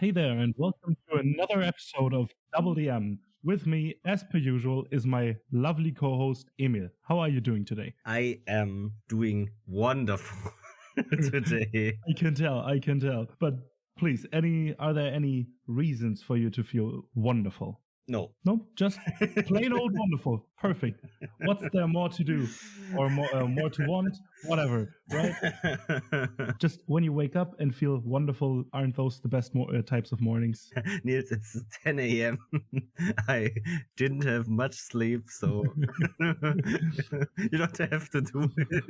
Hey there, and welcome to another episode of DoubleDM. With me, as per usual, is my lovely co-host, Emil. How are you doing today? I am doing wonderful today. I can tell. But please, are there any reasons for you to feel wonderful? No, just plain old wonderful. Perfect. What's there more to do or more to want? Whatever, right? Just when you wake up and feel wonderful, aren't those the best types of mornings? Niels, it's 10 a.m. I didn't have much sleep, so you don't have to do it.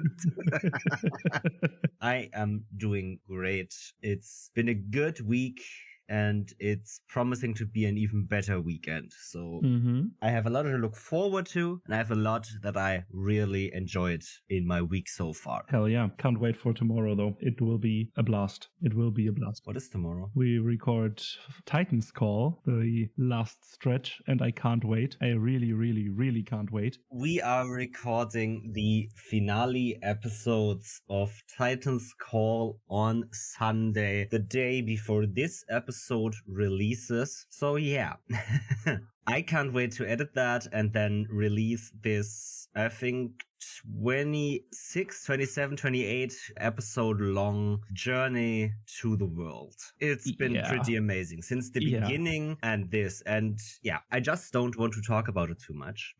I am doing great. It's been a good week. And it's promising to be an even better weekend. So I have a lot to look forward to, and I have a lot that I really enjoyed in my week so far. Hell yeah. Can't wait for tomorrow, though. It will be a blast. What is tomorrow? We record Titan's Call, the last stretch, and I can't wait. I really, really, really can't wait. We are recording the finale episodes of Titan's Call on Sunday, the day before this episode releases. So yeah, I can't wait to edit that and then release this, I think, 26, 27, 28 episode long journey to the world. It's been pretty amazing since the beginning and this. And yeah, I just don't want to talk about it too much.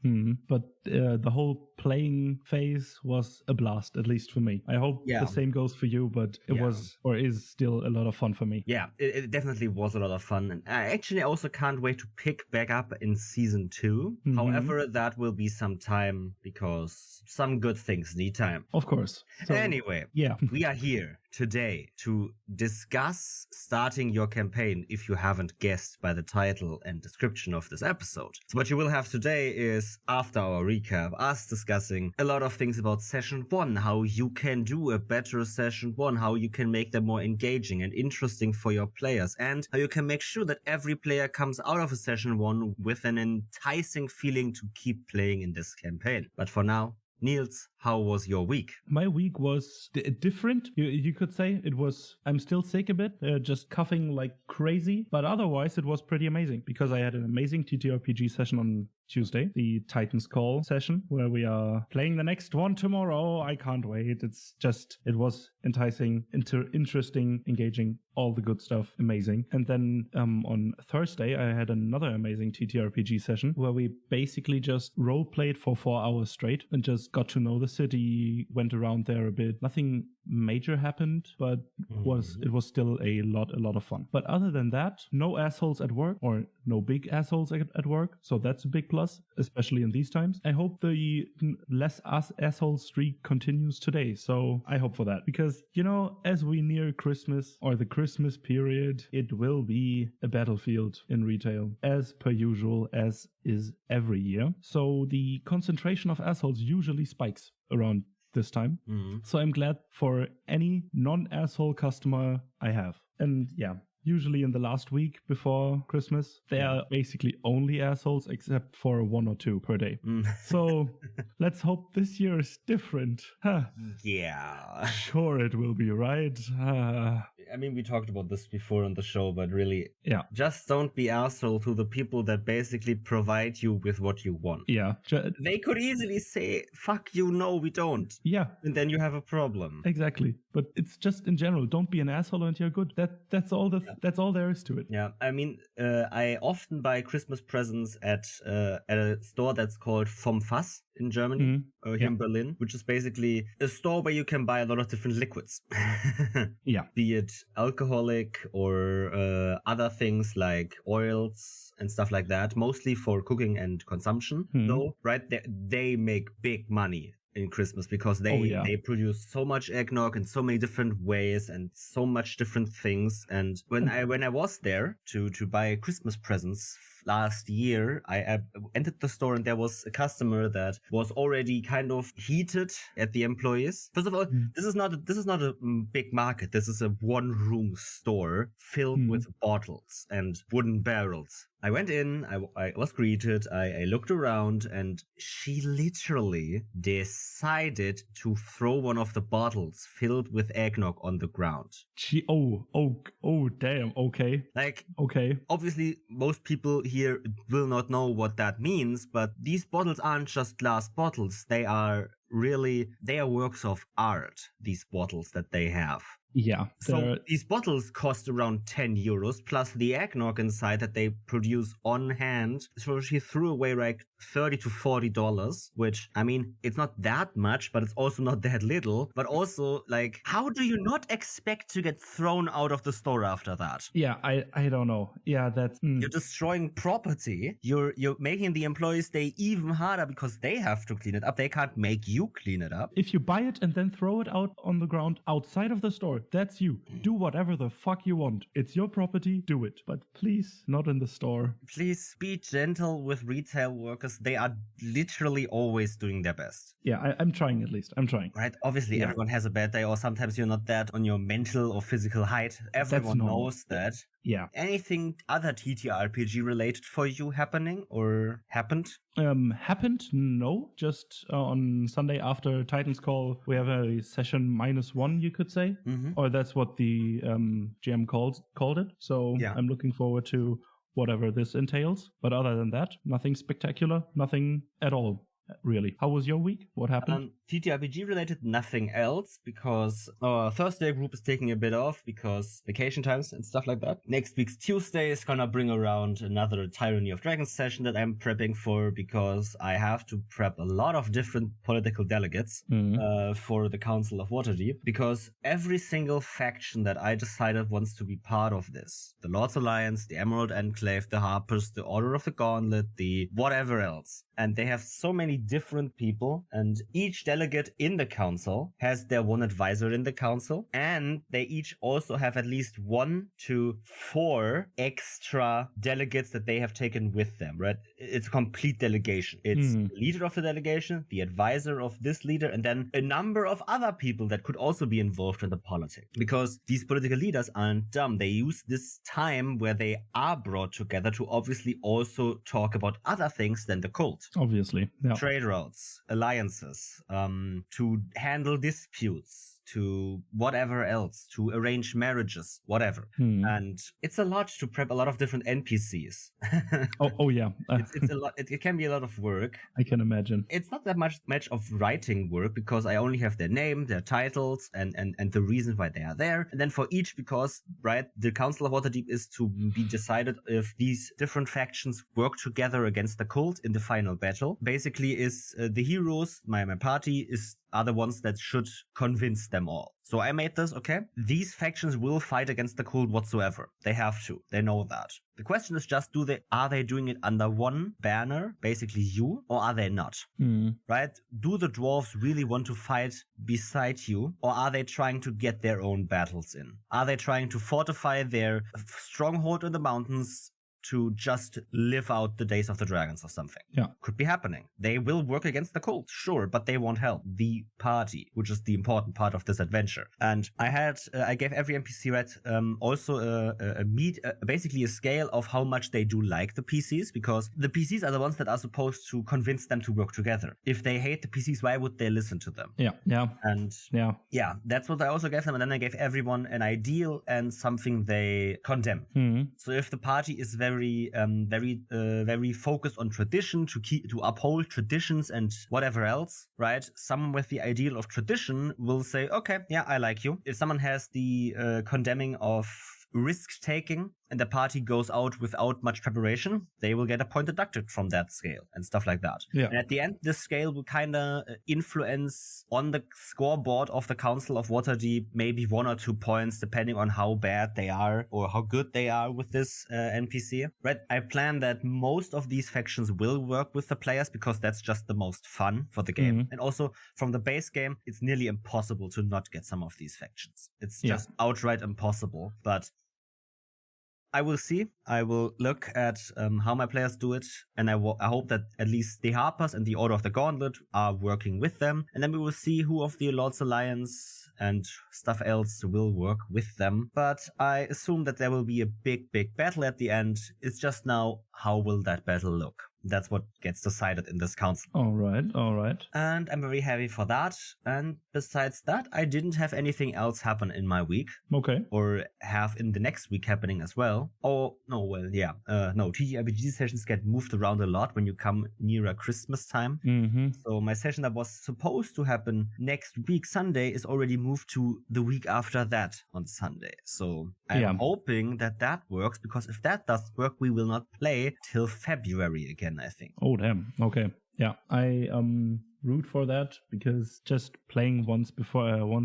But the whole playing phase was a blast, at least for me. I hope the same goes for you, but it was or is still a lot of fun for me. Yeah, it definitely was a lot of fun. And I actually also can't wait to pick back up in season 2. However, that will be some time because some good things need time. Of course. So, anyway, we are here today to discuss starting your campaign, if you haven't guessed by the title and description of this episode. So what you will have today is, after our recap, us discussing a lot of things about session 1, how you can do a better session 1, how you can make them more engaging and interesting for your players, and how you can make sure that every player comes out of a session 1 with an enticing feeling to keep playing in this campaign. But for now, Niels, how was your week? My week was different. You could say it was, I'm still sick a bit, just coughing like crazy. But otherwise, it was pretty amazing because I had an amazing TTRPG session on Tuesday, the Titan's Call session, where we are playing the next one tomorrow. I can't wait. It was enticing, interesting, engaging, all the good stuff. Amazing. And then on Thursday, I had another amazing TTRPG session where we basically just role played for 4 hours straight and just got to know the city, went around there a bit. Nothing major happened, but it was still a lot of fun. But other than that, no assholes at work, or no big assholes at work. So that's a big plus, especially in these times. I hope the less asshole streak continues today. So I hope for that because, as we near Christmas or the Christmas period, it will be a battlefield in retail as per usual, as is every year. So the concentration of assholes usually spikes around this time. So I'm glad for any non-asshole customer I have. And usually in the last week before Christmas, they are basically only assholes except for 1 or 2 per day. So let's hope this year is different. Yeah. Sure it will be, right? I mean, we talked about this before on the show, but really, just don't be asshole to the people that basically provide you with what you want. Yeah. They could easily say, fuck you, no, we don't. Yeah. And then you have a problem. Exactly. But it's just in general, don't be an asshole and you're good. That's all there is to it. Yeah. I mean, I often buy Christmas presents at a store that's called Vom Fass in Germany, or here in Berlin, which is basically a store where you can buy a lot of different liquids. Be it alcoholic or other things like oils and stuff like that, mostly for cooking and consumption. Though, right? They make big money in Christmas because they produce so much eggnog in so many different ways and so much different things. And when I was there to buy Christmas presents last year, I entered the store and there was a customer that was already kind of heated at the employees. First of all, this is not a big market. This is a one-room store filled with bottles and wooden barrels. I went in, I was greeted, I looked around, and she literally decided to throw one of the bottles filled with eggnog on the ground. Damn, okay. Okay. Obviously, most people here will not know what that means, but these bottles aren't just glass bottles. They are works of art, these bottles that they have. Yeah. So these bottles cost around 10 euros plus the eggnog inside that they produce on hand. So she threw away like $30 to $40, which, I mean, it's not that much, but it's also not that little. But also, like, how do you not expect to get thrown out of the store after that? Yeah, I don't know. Yeah, that's... You're destroying property. You're making the employees stay even harder because they have to clean it up. They can't make you clean it up. If you buy it and then throw it out on the ground outside of the store, that's you. Do whatever the fuck you want. It's your property, do it. But please, not in the store. Please be gentle with retail workers. They are literally always doing their best. Yeah, I'm trying at least. I'm trying. Right? Obviously, everyone has a bad day, or sometimes you're not that on your mental or physical height. Everyone knows that. Yeah. Anything other TTRPG related for you happening or happened? Happened? No. Just on Sunday after Titan's Call, we have a session -1, you could say. Or that's what the GM called it. So yeah. I'm looking forward to whatever this entails. But other than that, nothing spectacular, nothing at all. Really. How was your week? What happened? TTRPG related, nothing else, because our Thursday group is taking a bit off because vacation times and stuff like that. Next week's Tuesday is gonna bring around another Tyranny of Dragons session that I'm prepping for, because I have to prep a lot of different political delegates for the Council of Waterdeep, because every single faction that I decided wants to be part of this, the Lord's Alliance, the Emerald Enclave, the Harpers, the Order of the Gauntlet, the whatever else, and they have so many different people, and each delegate in the council has their one advisor in the council, and they each also have at least 1 to 4 extra delegates that they have taken with them, right? It's a complete delegation. It's the leader of the delegation, the advisor of this leader, and then a number of other people that could also be involved in the politics. Because these political leaders aren't dumb. They use this time where they are brought together to obviously also talk about other things than the cult. Obviously, yeah. Trade routes, alliances, to handle disputes, to whatever else, to arrange marriages, whatever. And it's a lot to prep a lot of different NPCs. oh yeah. It's a lot. It can be a lot of work. I can imagine. It's not that much of writing work, because I only have their name, their titles, and the reason why they are there. And then for each, because, right, the Council of Waterdeep is to be decided if these different factions work together against the cult in the final battle. Basically is the heroes, my party are the ones that should convince them all. So I made this, okay, these factions will fight against the cult whatsoever. They have to. They know that. The question is just, are they doing it under one banner, basically you, or are they not? Right? Do the dwarves really want to fight beside you, or are they trying to get their own battles in? Are they trying to fortify their stronghold in the mountains to just live out the days of the dragons or something? Yeah. Could be happening. They will work against the cult, sure, but they won't help the party, which is the important part of this adventure. And I gave every NPC, right, also basically a scale of how much they do like the PCs, because the PCs are the ones that are supposed to convince them to work together. If they hate the PCs, why would they listen to them? Yeah. And yeah, that's what I also gave them. And then I gave everyone an ideal and something they condemn. So if the party is very focused on tradition, to uphold traditions and whatever else, right? Someone with the ideal of tradition will say, okay, yeah, I like you. If someone has the condemning of risk-taking and the party goes out without much preparation, they will get a point deducted from that scale and stuff like that. Yeah. And at the end, this scale will kind of influence on the scoreboard of the Council of Waterdeep, maybe 1 or 2 points, depending on how bad they are or how good they are with this NPC. Right? I plan that most of these factions will work with the players, because that's just the most fun for the game. And also from the base game, it's nearly impossible to not get some of these factions. It's just outright impossible. But I will see. I will look at how my players do it, and I hope that at least the Harpers and the Order of the Gauntlet are working with them, and then we will see who of the Lord's Alliance and stuff else will work with them. But I assume that there will be a big battle at the end. It's just now, how will that battle look? That's what gets decided in this council. All right. And I'm very happy for that. And besides that, I didn't have anything else happen in my week. Okay. Or have in the next week happening as well. Oh, no, well, yeah. No, TTRPG sessions get moved around a lot when you come nearer Christmas time. Mm-hmm. So my session that was supposed to happen next week, Sunday, is already moved to the week after that on Sunday. So I'm hoping that works, because if that doesn't work, we will not play till February again, I think. Oh, damn. Okay. Yeah, I root for that, because just playing once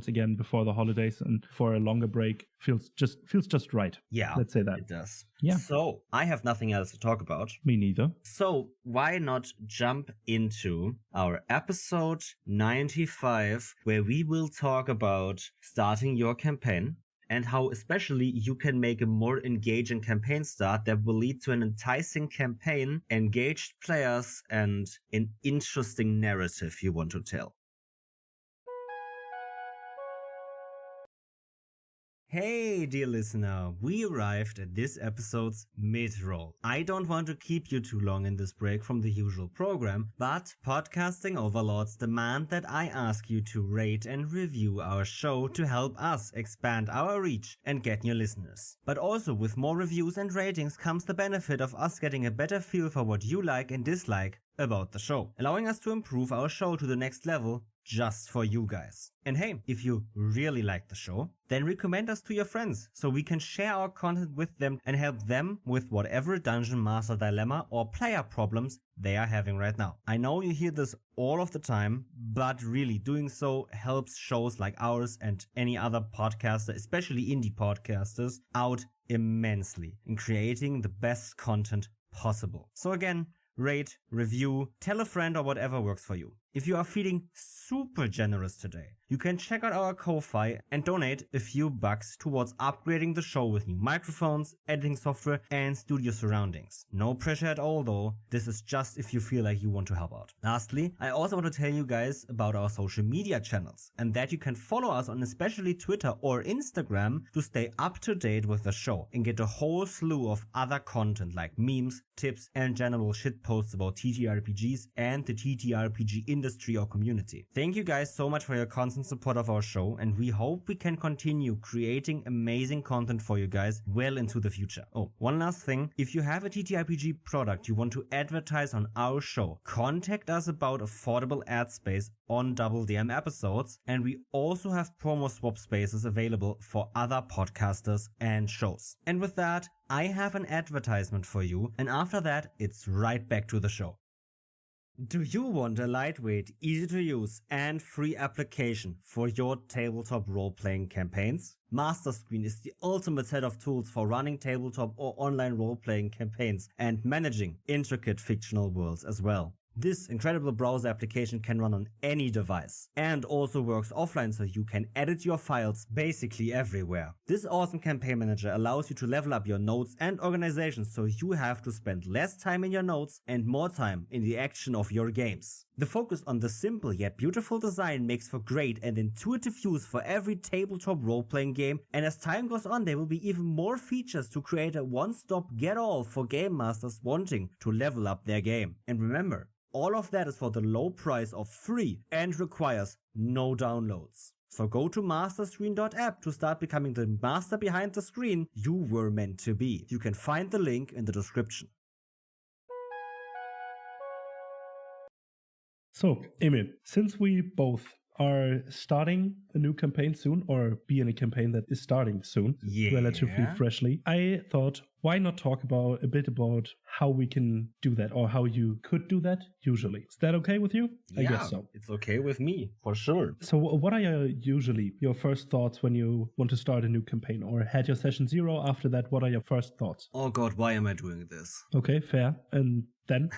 again before the holidays and for a longer break feels just right. Yeah, let's say that it does. Yeah. So I have nothing else to talk about. Me neither. So why not jump into our episode 95, where we will talk about starting your campaign, and how especially you can make a more engaging campaign start that will lead to an enticing campaign, engaged players, and an interesting narrative you want to tell. Hey, dear listener, we arrived at this episode's mid-roll. I don't want to keep you too long in this break from the usual program, but podcasting overlords demand that I ask you to rate and review our show to help us expand our reach and get new listeners. But also, with more reviews and ratings comes the benefit of us getting a better feel for what you like and dislike about the show, allowing us to improve our show to the next level just for you guys. And hey, if you really like the show, then recommend us to your friends so we can share our content with them and help them with whatever dungeon master dilemma or player problems they are having right now. I know you hear this all of the time, but really doing so helps shows like ours and any other podcaster, especially indie podcasters, out immensely in creating the best content possible. So again, rate, review, tell a friend, or whatever works for you. If you are feeling super generous today, you can check out our Ko-Fi and donate a few bucks towards upgrading the show with new microphones, editing software, and studio surroundings. No pressure at all though, this is just if you feel like you want to help out. Lastly, I also want to tell you guys about our social media channels, and that you can follow us on especially Twitter or Instagram to stay up to date with the show and get a whole slew of other content like memes, tips, and general shitposts about TTRPGs and the TTRPG industry or community. Thank you guys so much for your constant support of our show, and we hope we can continue creating amazing content for you guys well into the future. Oh, one last thing. If you have a TTRPG product you want to advertise on our show, contact us about affordable ad space on DoubleDM episodes, and we also have promo swap spaces available for other podcasters and shows. And with that, I have an advertisement for you, and after that, it's right back to the show. Do you want a lightweight, easy to use, and free application for your tabletop role-playing campaigns? MasterScreen is the ultimate set of tools for running tabletop or online role-playing campaigns and managing intricate fictional worlds as well. This incredible browser application can run on any device and also works offline, so you can edit your files basically everywhere. This awesome campaign manager allows you to level up your notes and organization, so you have to spend less time in your notes and more time in the action of your games. The focus on the simple yet beautiful design makes for great and intuitive use for every tabletop role-playing game, and as time goes on there will be even more features to create a one-stop get-all for game masters wanting to level up their game. And remember, all of that is for the low price of free and requires no downloads. So go to masterscreen.app to start becoming the master behind the screen you were meant to be. You can find the link in the description. So, Emil, since we both are starting a new campaign soon, or be in a campaign that is starting soon, relatively freshly, I thought, why not talk a bit about how we can do that, or how you could do that usually. Is that okay with you? Yeah, I guess so. It's okay with me, for sure. So what are usually your first thoughts when you want to start a new campaign, or had your session 0? After that, what are your first thoughts? Oh god, why am I doing this? Okay, fair. And then?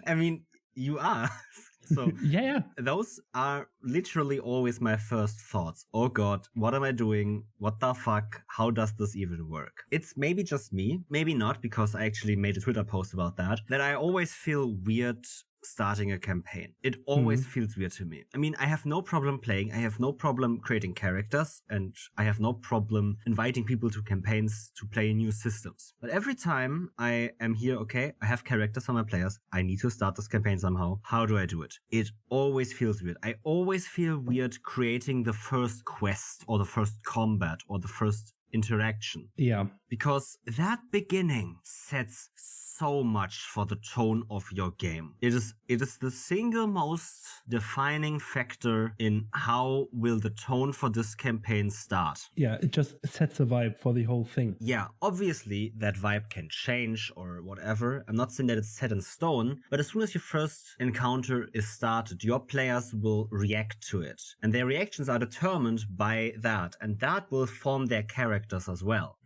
I mean, you asked, So yeah. those are literally always my first thoughts. Oh God, what am I doing? What the fuck? How does this even work? It's maybe just me, maybe not, because I actually made a Twitter post about that I always feel weird starting a campaign. It always feels weird to me. I mean, I have no problem playing. I have no problem creating characters, and I have no problem inviting people to campaigns to play new systems. But every time I am here, okay, I have characters for my players. I need to start this campaign somehow. How do I do it? It always feels weird. I always feel weird creating the first quest or the first combat or the first interaction. Yeah. Because that beginning sets so much for the tone of your game. It is the single most defining factor in how will the tone for this campaign start. Yeah, it just sets a vibe for the whole thing. Yeah, obviously that vibe can change or whatever. I'm not saying that it's set in stone, but as soon as your first encounter is started, your players will react to it. And their reactions are determined by that, and that will form their characters as well.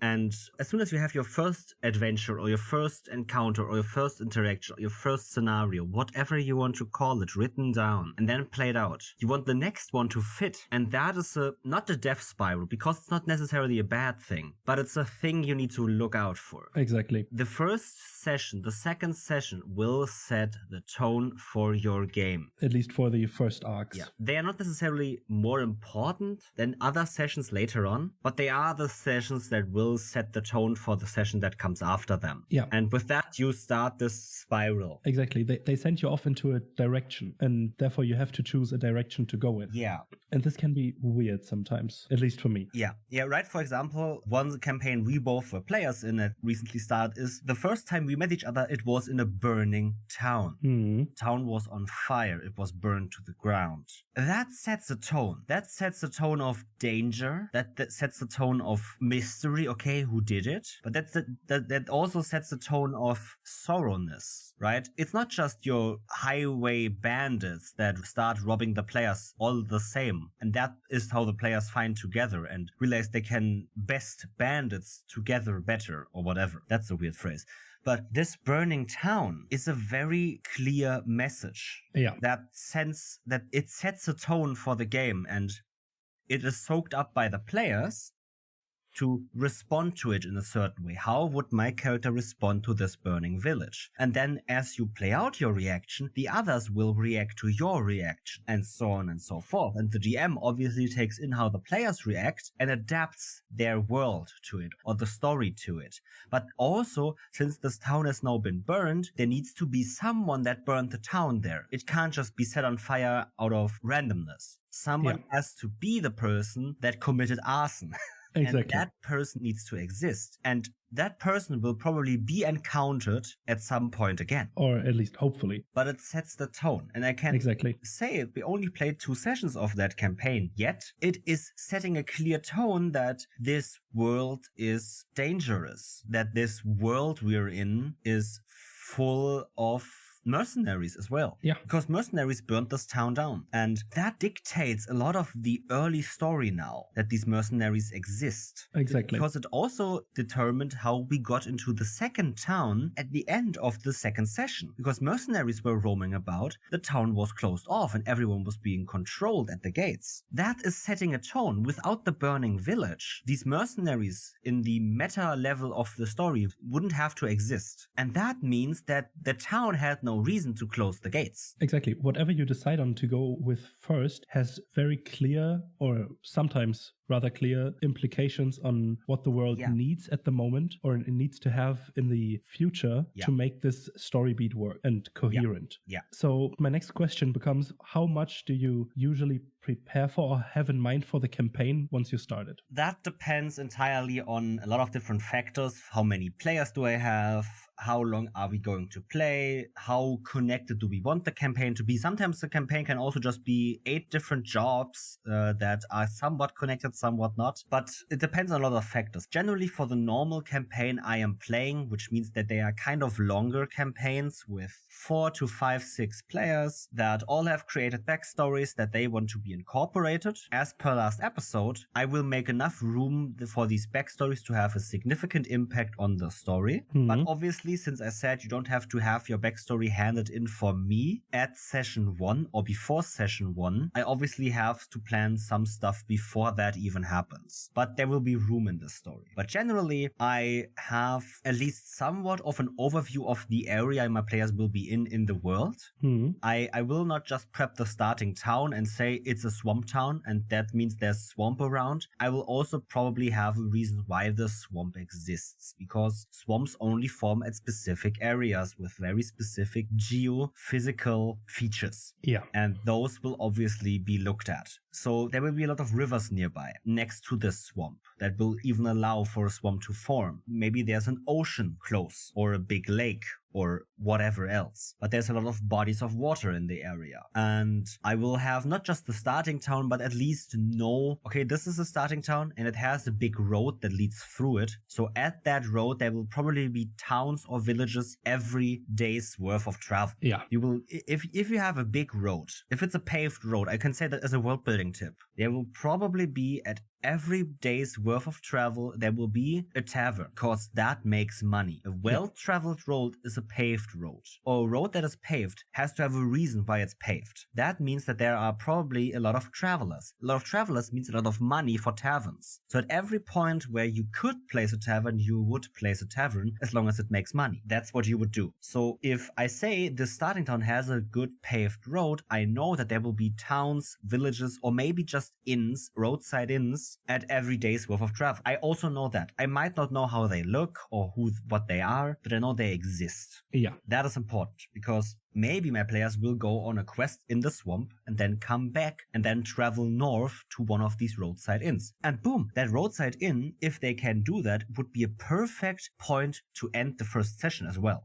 And as soon as you have your first adventure or your first encounter or your first interaction or your first scenario, whatever you want to call it, written down and then played out, you want the next one to fit. And that is not a death spiral, because it's not necessarily a bad thing, but it's a thing you need to look out for. Exactly. The first session, the second session will set the tone for your game. At least for the first arcs. Yeah. They are not necessarily more important than other sessions later on, but they are the sessions that will set the tone for the session that comes after them. Yeah. And with that, you start this spiral. Exactly. They send you off into a direction, and therefore you have to choose a direction to go in. Yeah. And this can be weird sometimes, at least for me. Yeah. Yeah, right. For example, one campaign we both were players in that recently started is the first time we met each other, it was in a burning town. Town was on fire. It was burned to the ground. That sets a tone. That sets a tone of danger. That sets a tone of mystery. Okay, who did it? But that also sets a tone of sorrowness, right? It's not just your highway bandits that start robbing the players all the same. And that is how the players find together and realize they can best bandits together better or whatever. That's a weird phrase. But this burning town is a very clear message. Yeah. That it sets a tone for the game, and it is soaked up by the players to respond to it in a certain way. How would my character respond to this burning village? And then as you play out your reaction, the others will react to your reaction, and so on and so forth. And the GM obviously takes in how the players react and adapts their world to it, or the story to it. But also, since this town has now been burned, there needs to be someone that burned the town there. It can't just be set on fire out of randomness. Someone has to be the person that committed arson. Exactly. And that person needs to exist. And that person will probably be encountered at some point again. Or at least hopefully. But it sets the tone. And I can say we only played 2 sessions of that campaign, yet it is setting a clear tone that this world is dangerous, that this world we're in is full of mercenaries as well. Yeah. Because mercenaries burnt this town down. And that dictates a lot of the early story now, that these mercenaries exist. Exactly. Because it also determined how we got into the second town at the end of the second session. Because mercenaries were roaming about, the town was closed off and everyone was being controlled at the gates. That is setting a tone. Without the burning village, these mercenaries in the meta level of the story wouldn't have to exist. And that means that the town had no reason to close the gates. Exactly. Whatever you decide on to go with first has very clear, or sometimes rather clear, implications on what the world needs at the moment, or it needs to have in the future to make this story beat work and coherent. Yeah. So my next question becomes, how much do you usually prepare for or have in mind for the campaign once you start it? That depends entirely on a lot of different factors. How many players do I have? How long are we going to play? How connected do we want the campaign to be? Sometimes the campaign can also just be 8 different jobs that are somewhat connected somewhat not. But it depends on a lot of factors. Generally, for the normal campaign I am playing, which means that they are kind of longer campaigns with 4 to 5, 6 players that all have created backstories that they want to be incorporated. As per last episode, I will make enough room for these backstories to have a significant impact on the story. But obviously, since I said you don't have to have your backstory handed in for me at session 1 or before session 1, I obviously have to plan some stuff before that even happens. But there will be room in the story. But generally, I have at least somewhat of an overview of the area my players will be in the world. I will not just prep the starting town and say it's a swamp town and that means there's swamp around. I will also probably have a reason why the swamp exists, because swamps only form at specific areas with very specific geophysical features. Yeah. And those will obviously be looked at. So there will be a lot of rivers nearby next to this swamp that will even allow for a swamp to form. Maybe there's an ocean close or a big lake or whatever else. But there's a lot of bodies of water in the area. And I will have not just the starting town, but at least know, okay, this is a starting town and it has a big road that leads through it. So at that road, there will probably be towns or villages every day's worth of travel. Yeah. You will, if you have a big road, if it's a paved road, I can say that as a world building tip, there will probably be at every day's worth of travel, there will be a tavern, because that makes money. A well-traveled road is a paved road, or a road that is paved has to have a reason why it's paved. That means that there are probably a lot of travelers. A lot of travelers means a lot of money for taverns. So at every point where you could place a tavern, you would place a tavern as long as it makes money. That's what you would do. So if I say the starting town has a good paved road, I know that there will be towns, villages, or maybe just inns, roadside inns, at every day's worth of travel. I also know that. I might not know how they look or what they are, but I know they exist. Yeah. That is important because maybe my players will go on a quest in the swamp and then come back and then travel north to one of these roadside inns. And boom, that roadside inn, if they can do that, would be a perfect point to end the first session as well.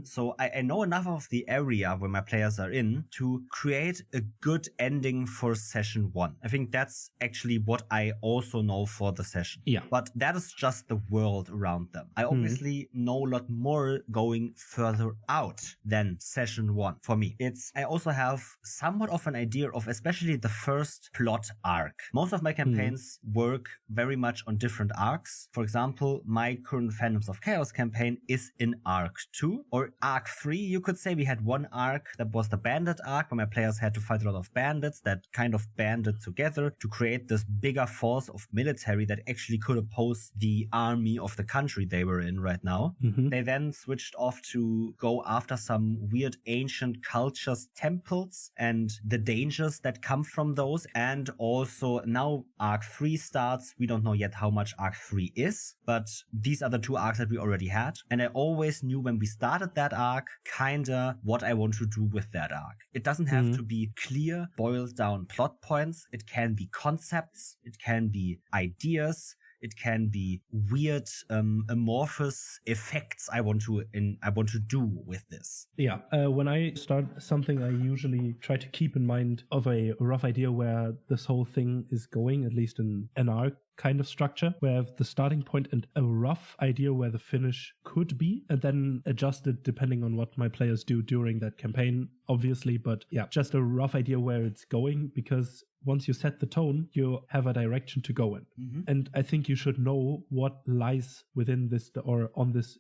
So I know enough of the area where my players are in to create a good ending for session 1. I think that's actually what I also know for the session. Yeah. But that is just the world around them. I obviously know a lot more going further out than session 1 for me. I also have somewhat of an idea of especially the first plot arc. Most of my campaigns work very much on different arcs. For example, my current Phantoms of Chaos campaign is in arc 2 or arc 3. You could say we had one arc that was the bandit arc where my players had to fight a lot of bandits that kind of banded together to create this bigger force of military that actually could oppose the army of the country they were in right now. They then switched off to go after some weird ancient cultures, temples, and the dangers that come from those. And also now arc 3 starts. We don't know yet how much arc 3 is, but these are the 2 arcs that we already had. And I always knew when we started that arc, kinda what I want to do with that arc. It doesn't have to be clear, boiled down plot points. It can be concepts. It can be ideas. It can be weird, amorphous effects I want to do with this. Yeah. When I start something, I usually try to keep in mind of a rough idea where this whole thing is going, at least in an arc kind of structure, where I have the starting point and a rough idea where the finish could be, and then adjust it depending on what my players do during that campaign, obviously. But yeah, just a rough idea where it's going, because once you set the tone, you have a direction to go in. And I think you should know what lies within this or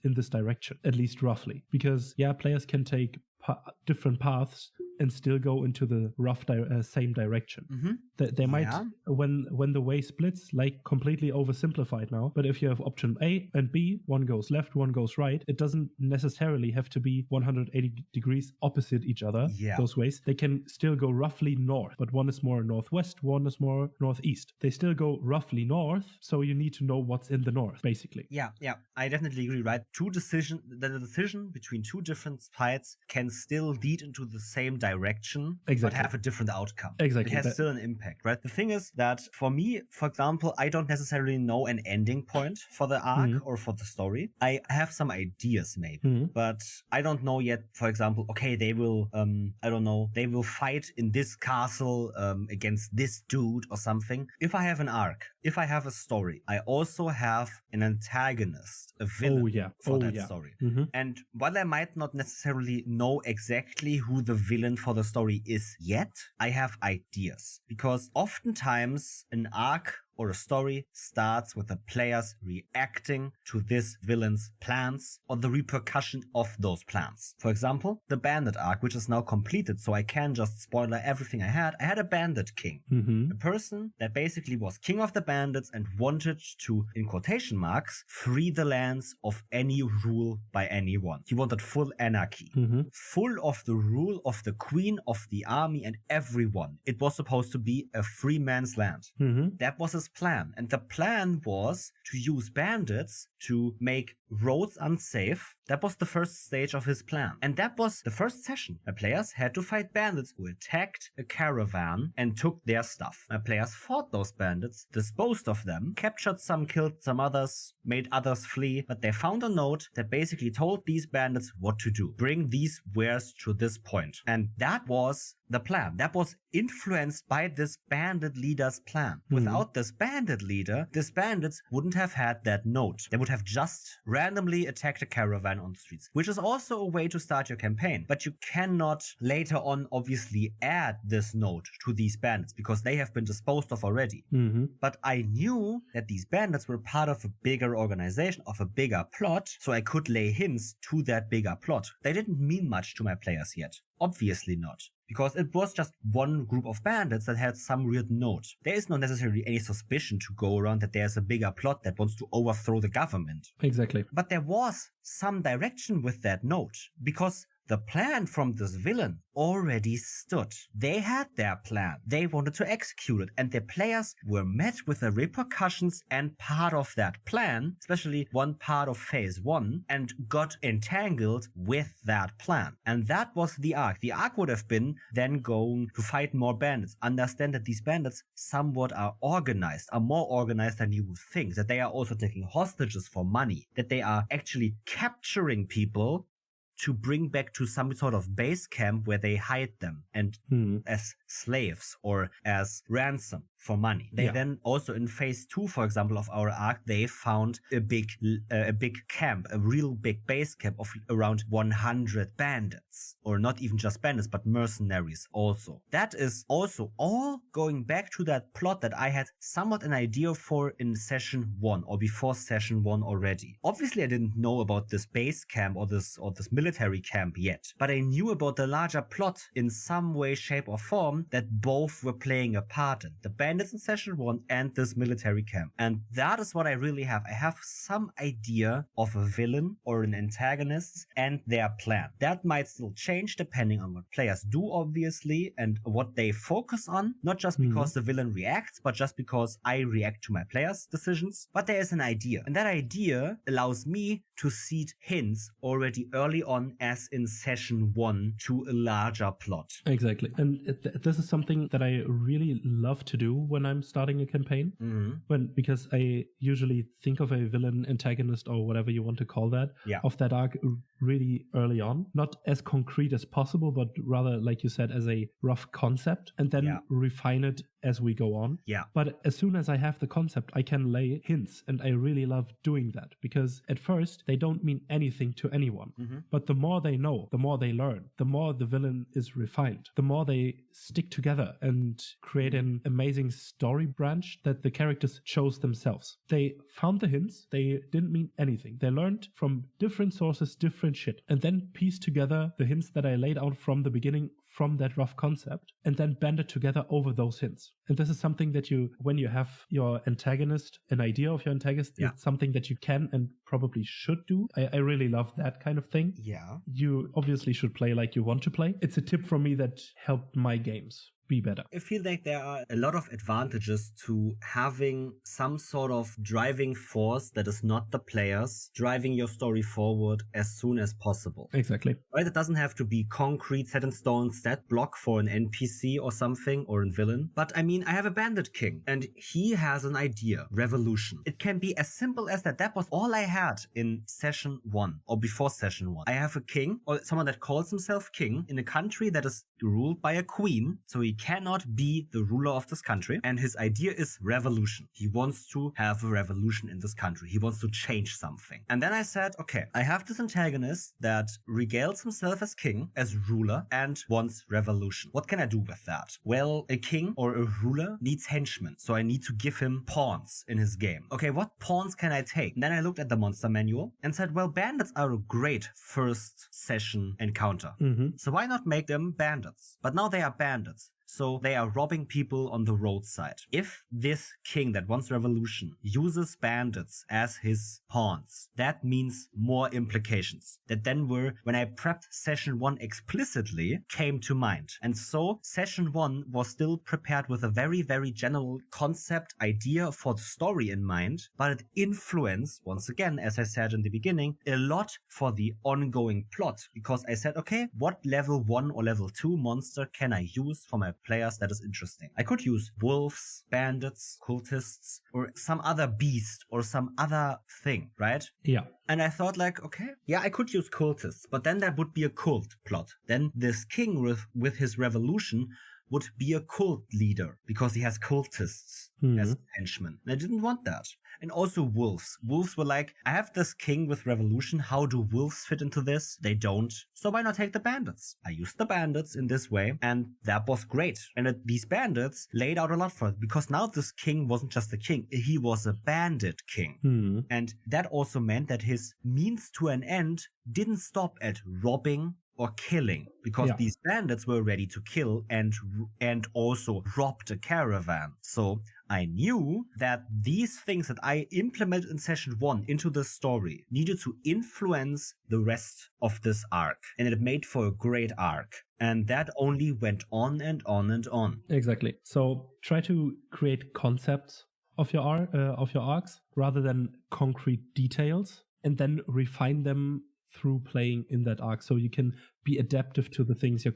in this direction, at least roughly. Because yeah, players can take different paths and still go into the rough same direction. They might, when the way splits, like completely oversimplified now, but if you have option A and B, one goes left, one goes right, it doesn't necessarily have to be 180 degrees opposite each other, those ways. They can still go roughly north, but one is more northwest, one is more northeast. They still go roughly north, so you need to know what's in the north, basically. Yeah, I definitely agree, right? The decision between 2 different sides can still lead into the same direction, but have a different outcome. Exactly. It has still an impact, right? The thing is that for me, for example, I don't necessarily know an ending point for the arc or for the story. I have some ideas maybe, but I don't know yet, for example, okay, they will, they will fight in this castle against this dude or something. If I have an arc, if I have a story, I also have an antagonist, a villain for that story. And while I might not necessarily know exactly who the villain for the story is yet, I have ideas. Because oftentimes an arc or a story starts with the players reacting to this villain's plans or the repercussion of those plans. For example, the bandit arc, which is now completed, so I can just spoiler everything I had. I had a bandit king, a person that basically was king of the bandits and wanted to, in quotation marks, free the lands of any rule by anyone. He wanted full anarchy, full of the rule of the queen, of the army, and everyone. It was supposed to be a free man's land. That was his plan. And the plan was to use bandits to make roads unsafe. That was the first stage of his plan. And that was the first session. My players had to fight bandits who attacked a caravan and took their stuff. My players fought those bandits, disposed of them, captured some, killed some others, made others flee, but they found a note that basically told these bandits what to do. Bring these wares to this point. And that was the plan. That was influenced by this bandit leader's plan. Without this bandit leader, these bandits wouldn't have had that note. They would have just randomly attacked a caravan on the streets, which is also a way to start your campaign. But you cannot later on obviously add this note to these bandits because they have been disposed of already. But I knew that these bandits were part of a bigger organization, of a bigger plot, so I could lay hints to that bigger plot. They didn't mean much to my players yet. Obviously not. Because it was just one group of bandits that had some weird note. There is not necessarily any suspicion to go around that there's a bigger plot that wants to overthrow the government. Exactly. But there was some direction with that note, because the plan from this villain already stood. They had their plan. They wanted to execute it, and their players were met with the repercussions and part of that plan, especially one part of phase 1, and got entangled with that plan. And that was the arc. The arc would have been then going to fight more bandits, understand that these bandits somewhat are organized, are more organized than you would think, that they are also taking hostages for money, that they are actually capturing people to bring back to some sort of base camp where they hide them and as slaves or as ransom for money. They then also in phase 2, for example, of our arc, they found a big camp, a real big base camp of around 100 bandits, or not even just bandits, but mercenaries also. That is also all going back to that plot that I had somewhat an idea for in session 1 or before session 1 already. Obviously, I didn't know about this base camp or this military camp yet, but I knew about the larger plot in some way, shape, or form that both were playing a part in. The bandits in session 1 and this military camp. And that is what I really have. I have some idea of a villain or an antagonist and their plan. That might still change depending on what players do, obviously, and what they focus on. Not just because the villain reacts, but just because I react to my players' decisions. But there is an idea. And that idea allows me to seed hints already early on, as in session 1, to a larger plot. Exactly. And this is something that I really love to do when I'm starting a campaign. Because I usually think of a villain, antagonist, or whatever you want to call that, of that arc really early on. Not as concrete as possible, but rather, like you said, as a rough concept, and then refine it as we go on. But as soon as I have the concept, I can lay hints, and I really love doing that, because at first they don't mean anything to anyone. But the more they know, the more they learn, the more the villain is refined, the more they stick together and create an amazing story branch that the characters chose themselves. They found the hints, they didn't mean anything. They learned from different sources, different shit, and then pieced together the hints that I laid out from the beginning from that rough concept, and then band it together over those hints. And this is something that when you have your antagonist, an idea of your antagonist, it's something that you can and probably should do. I really love that kind of thing. You obviously should play like you want to play. It's a tip from me that helped my games be better. I feel like there are a lot of advantages to having some sort of driving force that is not the players driving your story forward as soon as possible. Exactly. Right? It doesn't have to be concrete, set in stone stat block for an NPC or something, or a villain. But I mean, I have a bandit king and he has an idea, revolution. It can be as simple as that. That was all I had in session 1 or before session 1. I have a king, or someone that calls himself king, in a country that is ruled by a queen. So he cannot be the ruler of this country. And his idea is revolution. He wants to have a revolution in this country. He wants to change something. And then I said, okay, I have this antagonist that regales himself as king, as ruler, and wants revolution. What can I do with that? Well, a king or a ruler needs henchmen. So I need to give him pawns in his game. Okay, what pawns can I take? And then I looked at the monster manual and said, well, bandits are a great first session encounter. So why not make them bandits? But now they are bandits. So they are robbing people on the roadside. If this king that wants revolution uses bandits as his pawns, that means more implications that then were, when I prepped session 1 explicitly, came to mind. And so session 1 was still prepared with a very, very general concept idea for the story in mind, but it influenced, once again, as I said in the beginning, a lot for the ongoing plot, because I said, okay, what level 1 or level 2 monster can I use for my players that is interesting? I could use wolves, bandits, cultists, or some other beast or some other thing, right? Yeah. And I thought like, okay, yeah, I could use cultists, but then that would be a cult plot. Then this king with his revolution would be a cult leader because he has cultists as henchmen. And I didn't want that. And also wolves. Wolves were like, I have this king with revolution. How do wolves fit into this? They don't. So why not take the bandits? I used the bandits in this way, and that was great. And these bandits laid out a lot for it, because now this king wasn't just a king. He was a bandit king. And that also meant that his means to an end didn't stop at robbing or killing, because these bandits were ready to kill and also robbed a caravan. So I knew that these things that I implemented in session 1 into the story needed to influence the rest of this arc. And it made for a great arc. And that only went on and on and on. Exactly. So try to create concepts of your arcs rather than concrete details, and then refine them through playing in that arc, so you can be adaptive to the things your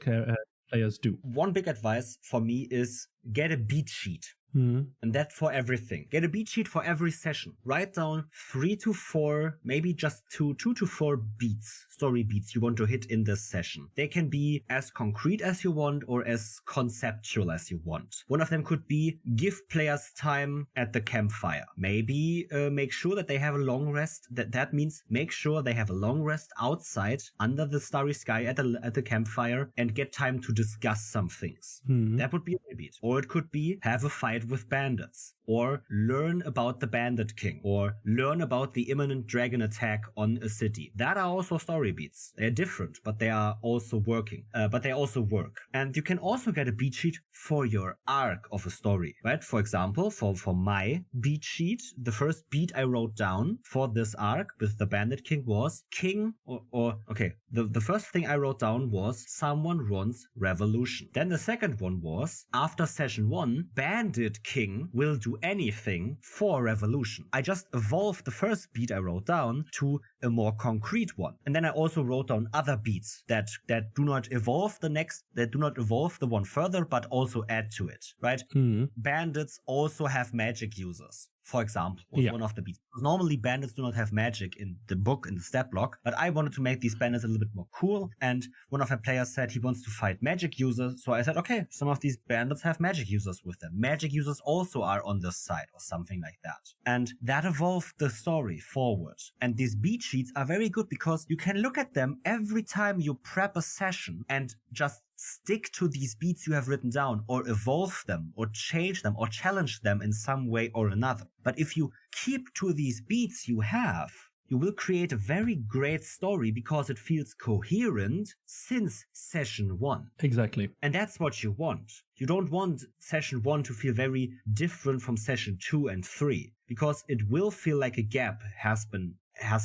players do. One big advice for me is get a beat sheet. And that for everything. Get a beat sheet for every session. Write down 3 to 4, maybe just 2 to 4 beats, story beats you want to hit in this session. They can be as concrete as you want or as conceptual as you want. One of them could be give players time at the campfire. Maybe make sure that they have a long rest. That means make sure they have a long rest outside under the starry sky at the campfire and get time to discuss some things. That would be a beat. Or it could be have a fight with bandits, or learn about the bandit king, or learn about the imminent dragon attack on a city. That are also story beats. They're different, but they are also working. But they also work. And you can also get a beat sheet for your arc of a story, right? For example, for my beat sheet, the first beat I wrote down for this arc with the bandit king was king the first thing I wrote down was someone wants revolution. Then the second one was, after session 1, bandit king will do anything for revolution. I just evolved the first beat I wrote down to a more concrete one. And then I also wrote down other beats that do not evolve the one further, but also add to it, right? Bandits also have magic users, for example, was one of the beats. Because normally bandits do not have magic in the book, in the stat block, but I wanted to make these bandits a little bit more cool, and one of my players said he wants to fight magic users, so I said, okay, some of these bandits have magic users with them. Magic users also are on this side, or something like that. And that evolved the story forward. And these beat sheets are very good because you can look at them every time you prep a session and just stick to these beats you have written down, or evolve them, or change them, or challenge them in some way or another. But if you keep to these beats you have, you will create a very great story because it feels coherent since session 1. Exactly. And that's what you want. You don't want session 1 to feel very different from session 2 and 3, because it will feel like a gap has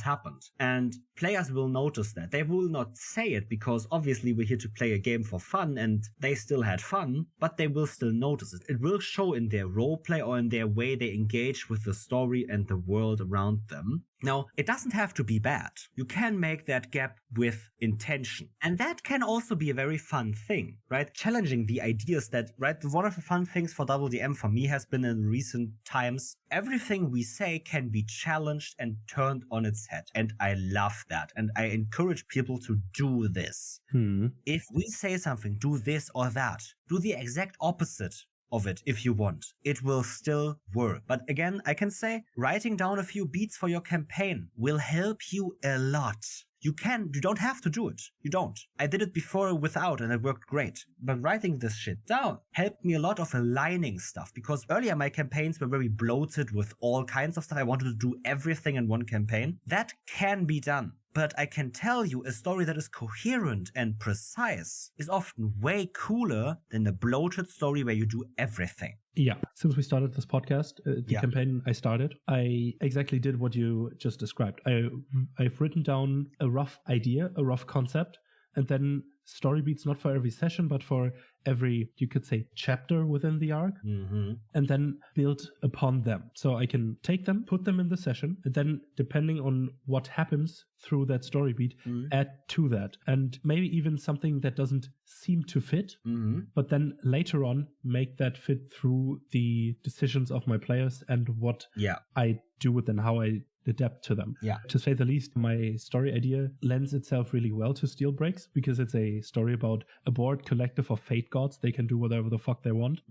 happened. And players will notice that. They will not say it because obviously we're here to play a game for fun and they still had fun, but they will still notice it. It will show in their roleplay or in their way they engage with the story and the world around them. Now, it doesn't have to be bad. You can make that gap with intention. And that can also be a very fun thing, right? Challenging the ideas that, right? One of the fun things for DoubleDM for me has been in recent times, everything we say can be challenged and turned on its head. And I love that. And I encourage people to do this. If we say something, do this or that, do the exact opposite of it if you want. It will still work. But again, I can say writing down a few beats for your campaign will help you a lot. You don't have to do it. You don't. I did it before without and it worked great. But writing this shit down helped me a lot of aligning stuff, because earlier my campaigns were very bloated with all kinds of stuff. I wanted to do everything in one campaign. That can be done. But I can tell you a story that is coherent and precise is often way cooler than the bloated story where you do everything. Yeah. Since we started this podcast, the campaign I started, I exactly did what you just described. I've written down a rough idea, a rough concept, and then story beats not for every session, but for every, you could say, chapter within the arc, and then build upon them. So I can take them, put them in the session, and then depending on what happens through that story beat, add to that. And maybe even something that doesn't seem to fit, but then later on make that fit through the decisions of my players and what I do with them, how I adapt to them. To say the least, my story idea lends itself really well to Steel Breaks, because it's a story about a bored collective of fate gods. They can do whatever the fuck they want.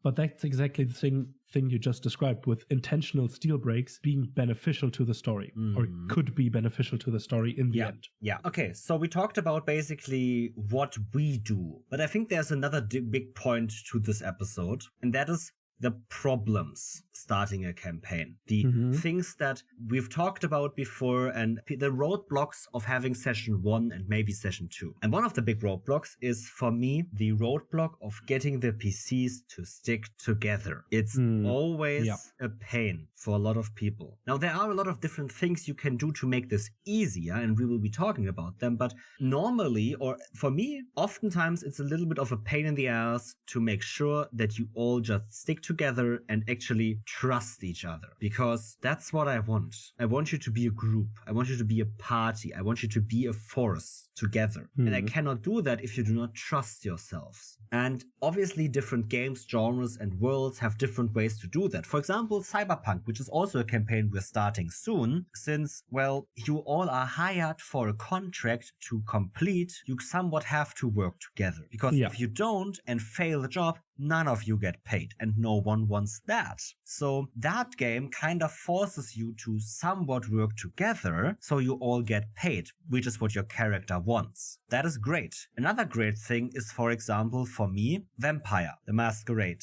But that's exactly the thing you just described, with intentional steel breaks being beneficial to the story, or could be beneficial to the story in the end. Okay, so we talked about basically what we do, but I think there's another big point to this episode, and that is the problems starting a campaign, the things that we've talked about before, and the roadblocks of having session 1 and maybe session 2. And one of the big roadblocks is, for me, the roadblock of getting the PCs to stick together. It's always a pain for a lot of people. Now, there are a lot of different things you can do to make this easier, and we will be talking about them, but normally, or for me, oftentimes it's a little bit of a pain in the ass to make sure that you all just stick together and actually trust each other, because that's what I want. I want you to be a group. I want you to be a party. I want you to be a force together. And I cannot do that if you do not trust yourselves. And obviously different games, genres, and worlds have different ways to do that. For example, Cyberpunk, which is also a campaign we're starting soon, since, well, you all are hired for a contract to complete, you somewhat have to work together. Because if you don't and fail the job, none of you get paid, and no one wants that. So that game kind of forces you to somewhat work together so you all get paid, which is what your character wants. That is great. Another great thing is, for example, for me, Vampire: The Masquerade.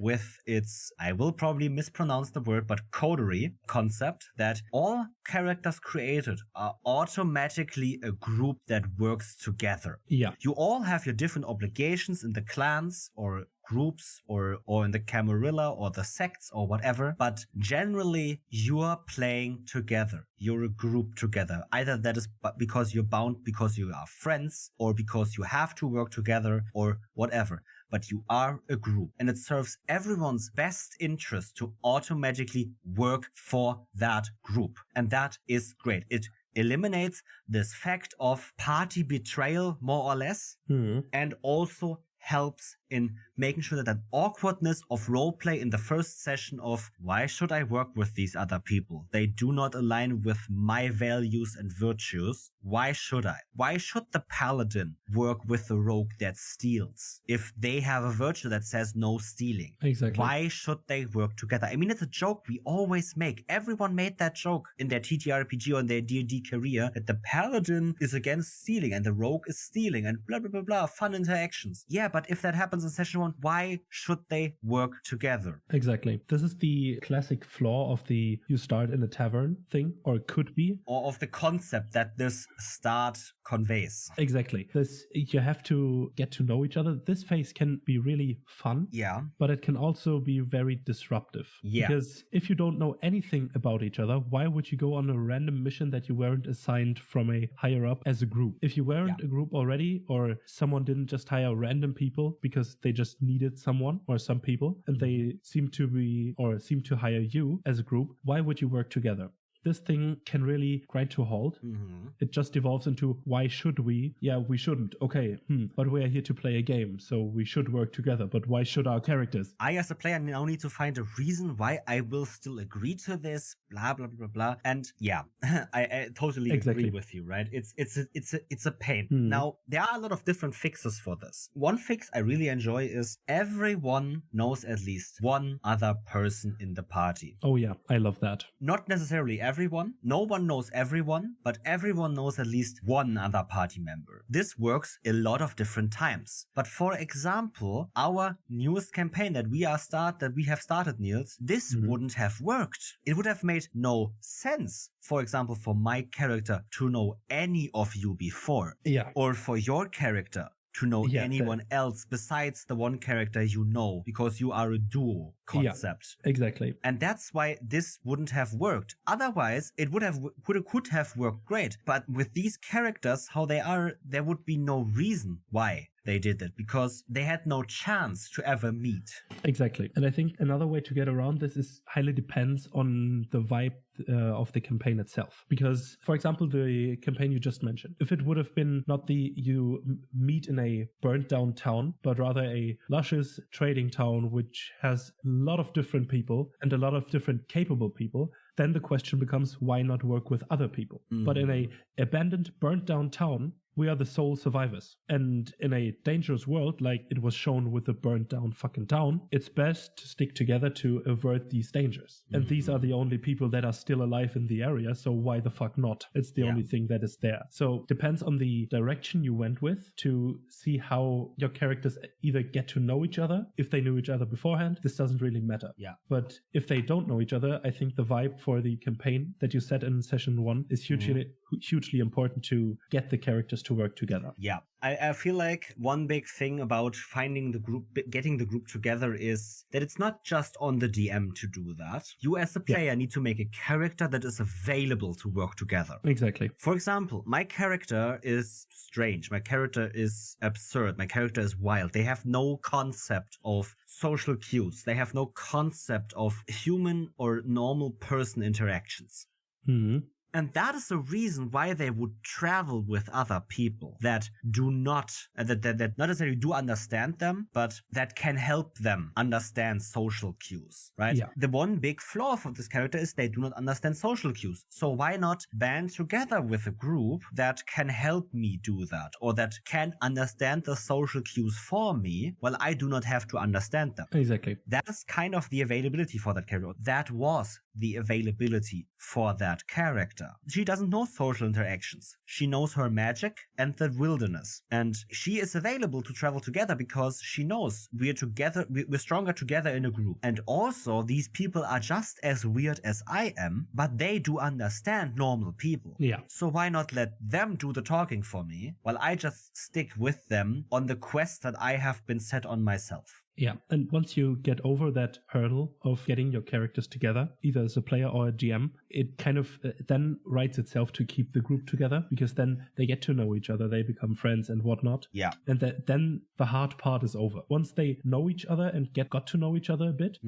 With its, I will probably mispronounce the word, but coterie concept, that all characters created are automatically a group that works together. You all have your different obligations in the clans or groups or in the Camarilla or the sects or whatever, but generally you are playing together. You're a group together. Either that is because you're bound because you are friends, or because you have to work together, or whatever. But you are a group, and it serves everyone's best interest to automatically work for that group. And that is great. It eliminates this fact of party betrayal, more or less, and also helps in making sure that that awkwardness of roleplay in the first session of, why should I work with these other people? They do not align with my values and virtues. Why should I? Why should the paladin work with the rogue that steals if they have a virtue that says no stealing? Exactly. Why should they work together? I mean, it's a joke we always make. Everyone made that joke in their TTRPG or in their D&D career, that the paladin is against stealing and the rogue is stealing and blah, blah, blah, blah, fun interactions. Yeah, but if that happens in session 1, why should they work together? Exactly. This is the classic flaw of the you start in a tavern thing, or it could be. Or of the concept that this start conveys. Exactly. This, you have to get to know each other. This phase can be really fun. Yeah. But it can also be very disruptive. Yeah. Because if you don't know anything about each other, why would you go on a random mission that you weren't assigned from a higher up as a group? If you weren't a group already, or someone didn't just hire random people because they just needed someone or some people, and they seem to hire you as a group, why would you work together? this thing can really grind to a halt. It just devolves into, why should we? Yeah, we shouldn't. Okay, but we are here to play a game, so we should work together. But why should our characters? I, as a player, now need to find a reason why I will still agree to this, blah, blah, blah, blah. And yeah, I totally agree with you, right? It's a pain. Now, there are a lot of different fixes for this. One fix I really enjoy is everyone knows at least one other person in the party. Oh yeah, I love that. Not necessarily everyone. No one knows everyone, but everyone knows at least one other party member. This works a lot of different times. But for example, our newest campaign that we have started, Niels, this wouldn't have worked. It would have made no sense, for example, for my character to know any of you before. Yeah. Or for your character to know anyone else besides the one character you know, because you are a duo concept. Yeah, exactly. And that's why this wouldn't have worked. Otherwise, it could have worked great. But with these characters, how they are, there would be no reason why they did it, because they had no chance to ever meet. Exactly. And I think another way to get around this is highly depends on the vibe of the campaign itself. Because, for example, the campaign you just mentioned, if it would have been not you meet in a burnt down town, but rather a luscious trading town which has a lot of different people and a lot of different capable people, then the question becomes, why not work with other people? But in a abandoned, burnt down town, we are the sole survivors. And in a dangerous world, like it was shown with the burnt down fucking town, it's best to stick together to avert these dangers. And these are the only people that are still alive in the area, so why the fuck not? It's the only thing that is there. So depends on the direction you went with to see how your characters either get to know each other. If they knew each other beforehand, this doesn't really matter. Yeah. But if they don't know each other, I think the vibe for the campaign that you set in session 1 is hugely important to get the characters to work together. Yeah. I feel like one big thing about finding the group, getting the group together, is that it's not just on the DM to do that. You as a player need to make a character that is available to work together. Exactly. For example, my character is strange. My character is absurd. My character is wild. They have no concept of social cues. They have no concept of human or normal person interactions. And that is the reason why they would travel with other people that do not, that not necessarily do understand them, but that can help them understand social cues, right? Yeah. The one big flaw of this character is they do not understand social cues. So why not band together with a group that can help me do that, or that can understand the social cues for me while I do not have to understand them? Exactly. That is kind of the availability for that character. That was the availability for that character. She doesn't know social interactions. She knows her magic and the wilderness. And she is available to travel together because she knows we're stronger together in a group. And also, these people are just as weird as I am, but they do understand normal people. Yeah. So why not let them do the talking for me while I just stick with them on the quest that I have been set on myself? Yeah, and once you get over that hurdle of getting your characters together, either as a player or a GM, it kind of then writes itself to keep the group together, because then they get to know each other, they become friends and whatnot. Yeah. And then the hard part is over. Once they know each other and got to know each other a bit,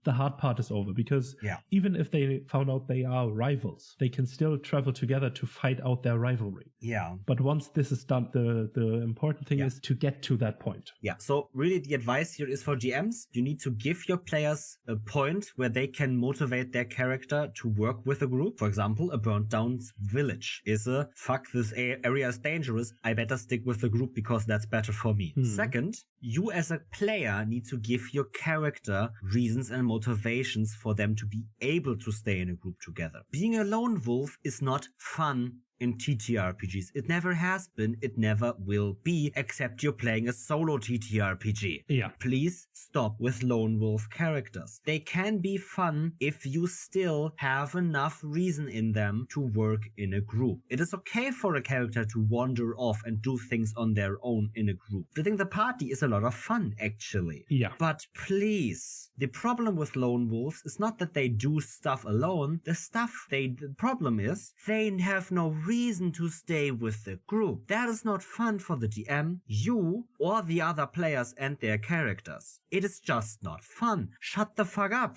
the hard part is over, because even if they found out they are rivals, they can still travel together to fight out their rivalry. Yeah. But once this is done, the important thing is to get to that point. Yeah. So really the advice here is for GMs, you need to give your players a point where they can motivate their character to work with a group. For example, a burnt down village is a fuck, this area is dangerous, I better stick with the group because that's better for me. Second, you as a player need to give your character reasons and motivations for them to be able to stay in a group together. Being a lone wolf is not fun in TTRPGs. It never has been, it never will be, except you're playing a solo TTRPG. Yeah. Please stop with lone wolf characters. They can be fun if you still have enough reason in them to work in a group. It is okay for a character to wander off and do things on their own in a group. I think the party is a lot of fun, actually. Yeah. But please, the problem with lone wolves is not that they do stuff alone. The problem is they have no reason to stay with the group. That is not fun for the DM, you, or the other players and their characters. It is just not fun. Shut the fuck up.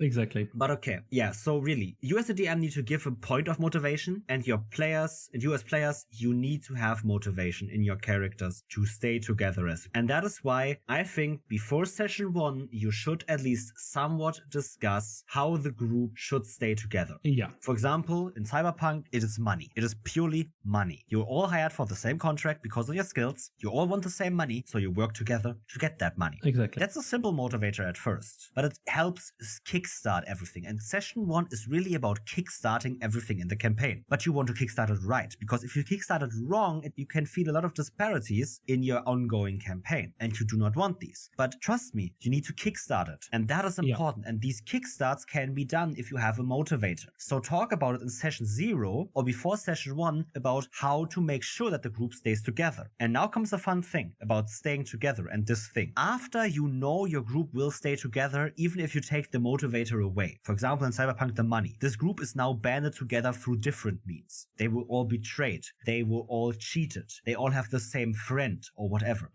Exactly. But okay, yeah, so really, you as a DM need to give a point of motivation, and your players, and you as players, you need to have motivation in your characters to stay together and that is why I think before session 1, you should at least somewhat discuss how the group should stay together. Yeah. For example, in Cyberpunk, it is money. It is purely money. You're all hired for the same contract because of your skills. You all want the same money, so you work together to get that money. Exactly. That's a simple motivator at first, but it helps kickstart everything. And session 1 is really about kickstarting everything in the campaign. But you want to kickstart it right, because if you kickstart it wrong, you can feel a lot of disparities in your ongoing campaign, and you do not want these. But trust me, you need to kickstart it, and that is important. And these kickstarts can be done if you have a motivator. So talk about it in session 0 or before session 1 about how to make sure that the group stays together. And now comes a fun thing about staying together and this thing. After you know your group will stay together, even if you take the motivator away. For example, in Cyberpunk, the money. This group is now banded together through different means. They were all betrayed. They were all cheated. They all have the same friend or whatever,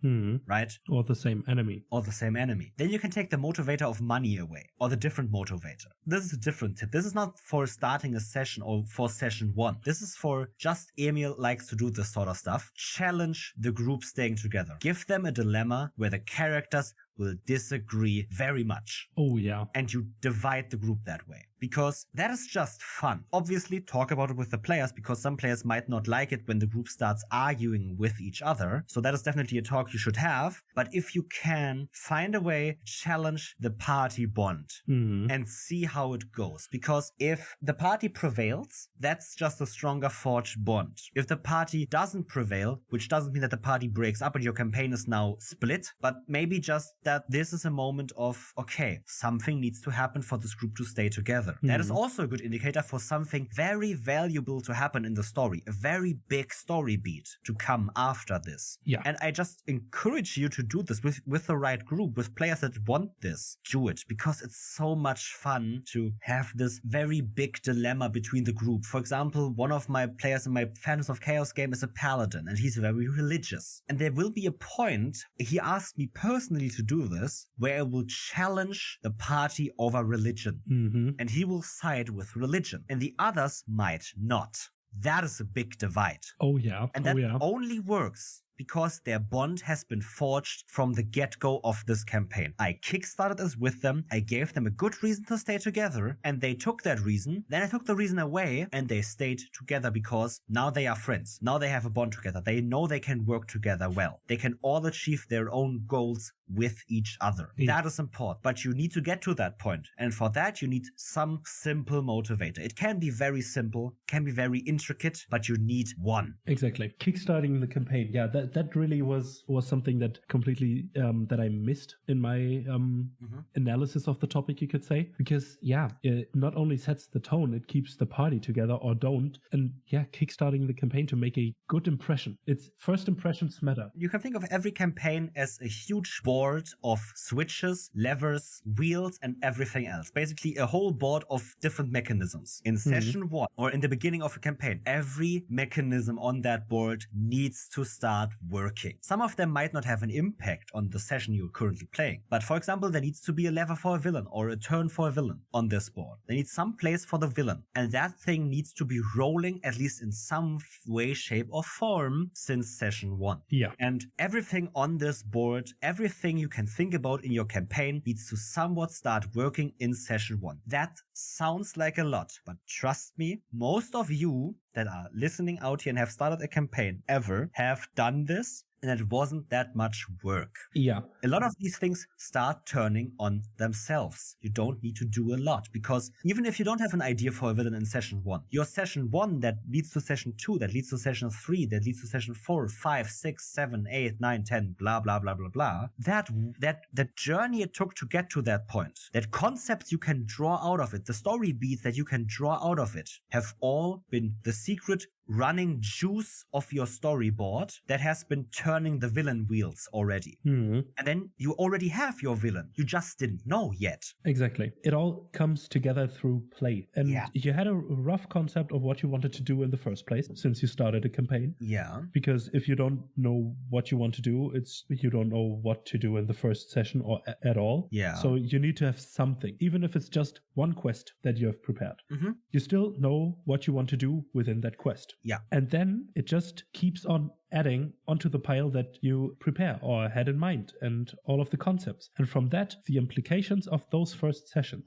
right? Or the same enemy. Or the same enemy. Then you can take the motivator of money away, or the different motivator. This is a different tip. This is not for starting a session or for session 1. This is for just Emil likes to do this sort of stuff. Challenge the group staying together. Give them a dilemma where the characters will disagree very much. Oh, yeah. And you divide the group that way. Because that is just fun. Obviously, talk about it with the players, because some players might not like it when the group starts arguing with each other. So that is definitely a talk you should have. But if you can, find a way, challenge the party bond and see how it goes. Because if the party prevails, that's just a stronger forged bond. If the party doesn't prevail, which doesn't mean that the party breaks up and your campaign is now split, but maybe just that this is a moment of, okay, something needs to happen for this group to stay together. That is also a good indicator for something very valuable to happen in the story, a very big story beat to come after this. Yeah. And I just encourage you to do this with the right group, with players that want this. Do it, because it's so much fun to have this very big dilemma between the group. For example, one of my players in my Phantoms of Chaos game is a paladin, and he's very religious. And there will be a point, he asked me personally to do this, where I will challenge the party over religion. And he will side with religion, and the others might not. That is a big divide. Oh, yeah. And that only works because their bond has been forged from the get-go of this campaign. I kickstarted this with them, I gave them a good reason to stay together, and they took that reason, then I took the reason away, and they stayed together because now they are friends. Now they have a bond together. They know they can work together well. They can all achieve their own goals with each other. Yeah. That is important, but you need to get to that point. And for that, you need some simple motivator. It can be very simple, can be very intricate, but you need one. Exactly. Kickstarting the campaign. Yeah, that really was something that completely that I missed in my analysis of the topic, you could say. Because, yeah, it not only sets the tone, it keeps the party together or don't. And yeah, kickstarting the campaign to make a good impression. It's first impressions matter. You can think of every campaign as a huge board of switches, levers, wheels, and everything else. Basically, a whole board of different mechanisms. In session 1, or in the beginning of a campaign, every mechanism on that board needs to start working. Some of them might not have an impact on the session you're currently playing. But for example, there needs to be a lever for a villain or a turn for a villain on this board. There needs some place for the villain. And that thing needs to be rolling at least in some way, shape, or form since session 1. Yeah. And everything on this board, everything you can think about in your campaign needs to somewhat start working in session 1. That sounds like a lot, but trust me, most of you that are listening out here and have started a campaign ever have done this, and it wasn't that much work. Yeah. A lot of these things start turning on themselves. You don't need to do a lot, because even if you don't have an idea for a villain in session 1, your session 1 that leads to session 2, that leads to session 3, that leads to session 4, 5, 6, 7, 8, 9, 10, blah, blah, blah, blah, blah. That journey it took to get to that point, that concepts you can draw out of it, the story beats that you can draw out of it, have all been the secret running juice of your storyboard that has been turning the villain wheels already. Mhm. And then you already have your villain. You just didn't know yet. Exactly. It all comes together through play. And Yeah. you had a rough concept of what you wanted to do in the first place since you started a campaign. Yeah. Because if you don't know what you want to do, you don't know what to do in the first session or at all. Yeah. So you need to have something, even if it's just one quest that you have prepared. Mm-hmm. You still know what you want to do within that quest. Yeah. And then it just keeps on adding onto the pile that you prepare or had in mind and all of the concepts. And from that, the implications of those first sessions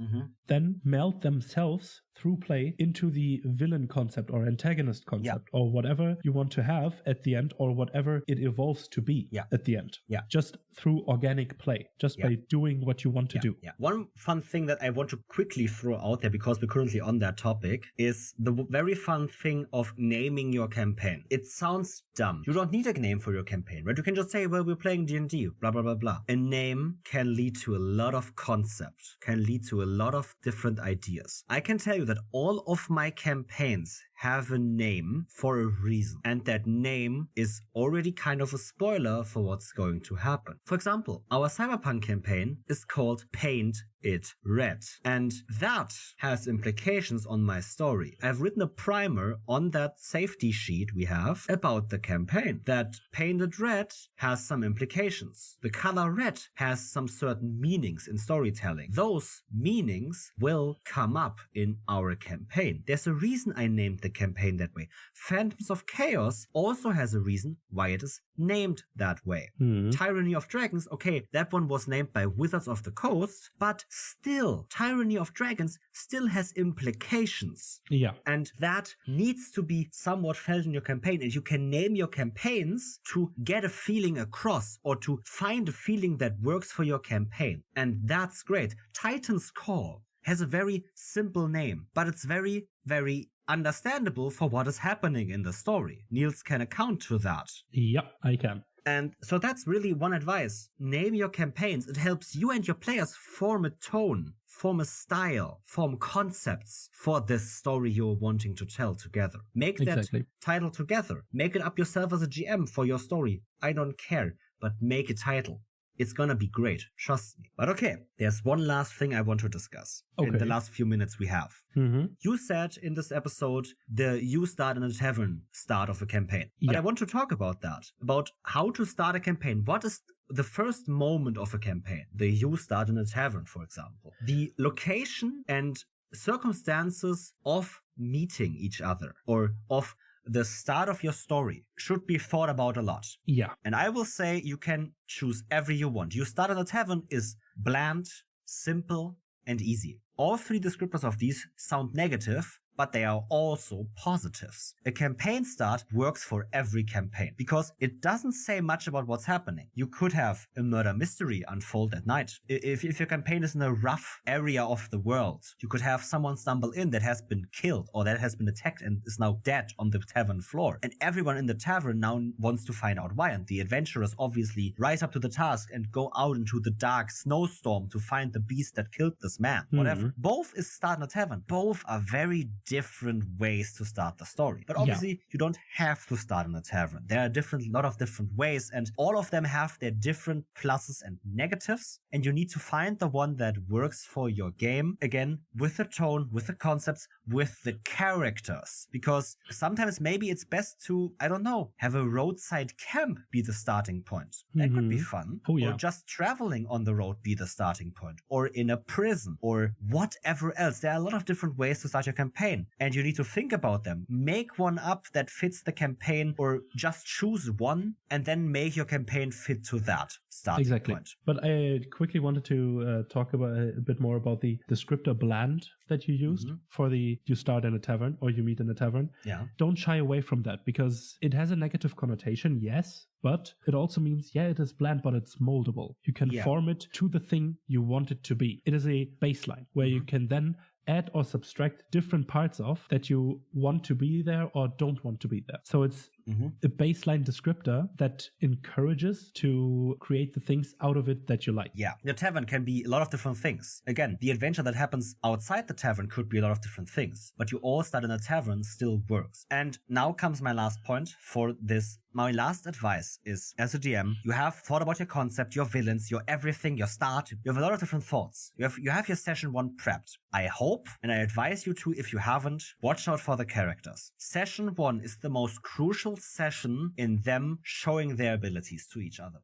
then meld themselves through play into the villain concept or antagonist concept or whatever you want to have at the end or whatever it evolves to be at the end. Yeah. Just through organic play, just by doing what you want to do. Yeah. One fun thing that I want to quickly throw out there, because we're currently on that topic, is the very fun thing of naming your campaign. It sounds dumb. You don't need a name for your campaign, right? You can just say, well, we're playing D&D, blah, blah, blah, blah. A name can lead to a lot of concepts, can lead to a lot of different ideas. I can tell you that all of my campaigns have a name for a reason. And that name is already kind of a spoiler for what's going to happen. For example, our Cyberpunk campaign is called Paint It Red. And that has implications on my story. I've written a primer on that safety sheet we have about the campaign. That painted red has some implications. The color red has some certain meanings in storytelling. Those meanings will come up in our campaign. There's a reason I named the campaign that way. Phantoms of Chaos also has a reason why it is named that way. Tyranny of Dragons, okay, that one was named by Wizards of the Coast, but still, Tyranny of Dragons still has implications. Yeah. And that needs to be somewhat felt in your campaign, and you can name your campaigns to get a feeling across or to find a feeling that works for your campaign. And that's great. Titan's Call has a very simple name, but it's very, very understandable for what is happening in the story. Niels can account to that. Yep, I can. And so that's really one advice. Name your campaigns. It helps you and your players form a tone, form a style, form concepts for this story you're wanting to tell together. Make that title together. Make it up yourself as a GM for your story. I don't care, but make a title. It's gonna be great, trust me. But okay, there's one last thing I want to discuss in the last few minutes we have. You said in this episode, the you start in a tavern start of a campaign. But I want to talk about that, about how to start a campaign. What is the first moment of a campaign? The you start in a tavern, for example. The location and circumstances of meeting each other or of the start of your story should be thought about a lot. Yeah. And I will say you can choose every you want. You start in a tavern is bland, simple, and easy. All three descriptors of these sound negative, but they are also positives. A campaign start works for every campaign because it doesn't say much about what's happening. You could have a murder mystery unfold at night. If your campaign is in a rough area of the world, you could have someone stumble in that has been killed or that has been attacked and is now dead on the tavern floor. And everyone in the tavern now wants to find out why. And the adventurers obviously rise up to the task and go out into the dark snowstorm to find the beast that killed this man. Whatever. Both is start in a tavern. Both are very different ways to start the story. But obviously, you don't have to start in a tavern. There are a lot of different ways, and all of them have their different pluses and negatives, and you need to find the one that works for your game, again, with the tone, with the concepts, with the characters. Because sometimes maybe it's best to, I don't know, have a roadside camp be the starting point. That could be fun. Or just traveling on the road be the starting point. Or in a prison, or whatever else. There are a lot of different ways to start your campaign. And you need to think about them. Make one up that fits the campaign, or just choose one and then make your campaign fit to that starting point. But I quickly wanted to talk about a bit more about the descriptor bland that you used for the you start in a tavern or you meet in a tavern. Don't shy away from that because it has a negative connotation, yes, but it also means, it is bland, but it's moldable. You can form it to the thing you want it to be. It is a baseline where you can then add or subtract different parts of that you want to be there or don't want to be there. So it's a baseline descriptor that encourages to create the things out of it that you like. Yeah, the tavern can be a lot of different things. Again, the adventure that happens outside the tavern could be a lot of different things, but you all start in a tavern still works. And now comes my last point for this. My last advice is, as a DM, you have thought about your concept, your villains, your everything, your start. You have a lot of different thoughts. You have your session 1 prepped. I hope, and I advise you to, if you haven't, watch out for the characters. Session 1 is the most crucial session in them showing their abilities to each other.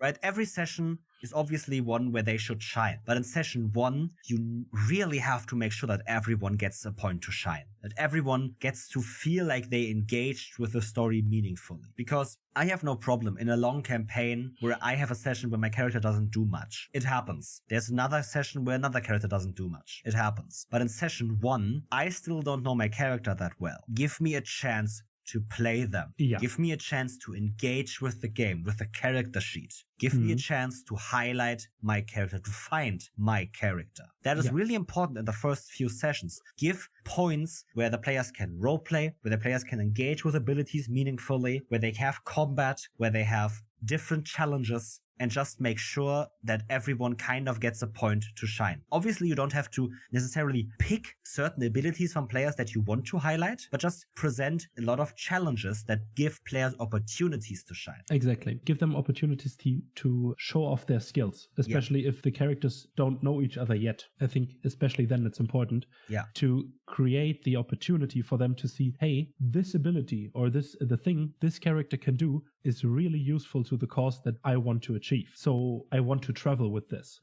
Right? Every session is obviously one where they should shine. But in session 1, you really have to make sure that everyone gets a point to shine. That everyone gets to feel like they engaged with the story meaningfully. Because I have no problem in a long campaign where I have a session where my character doesn't do much. It happens. There's another session where another character doesn't do much. It happens. But in session 1, I still don't know my character that well. Give me a chance to play them. Yeah. Give me a chance to engage with the game, with the character sheet. Give me a chance to highlight my character, to find my character. That is really important in the first few sessions. Give points where the players can roleplay, where the players can engage with abilities meaningfully, where they have combat, where they have different challenges, and just make sure that everyone kind of gets a point to shine. Obviously, you don't have to necessarily pick certain abilities from players that you want to highlight, but just present a lot of challenges that give players opportunities to shine. Exactly. Give them opportunities to show off their skills, especially if the characters don't know each other yet. I think especially then it's important to create the opportunity for them to see, hey, this ability or the thing this character can do is really useful to the cause that I want to achieve. So I want to travel with this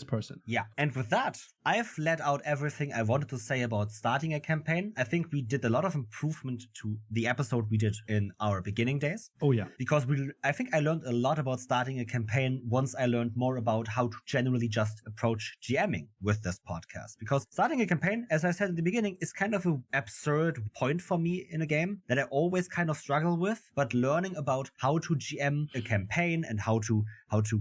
person. Yeah. And with that, I've let out everything I wanted to say about starting a campaign. I think we did a lot of improvement to the episode we did in our beginning days. Oh yeah. Because I think I learned a lot about starting a campaign once I learned more about how to generally just approach GMing with this podcast. Because starting a campaign, as I said in the beginning, is kind of an absurd point for me in a game that I always kind of struggle with. But learning about how to GM a campaign and how to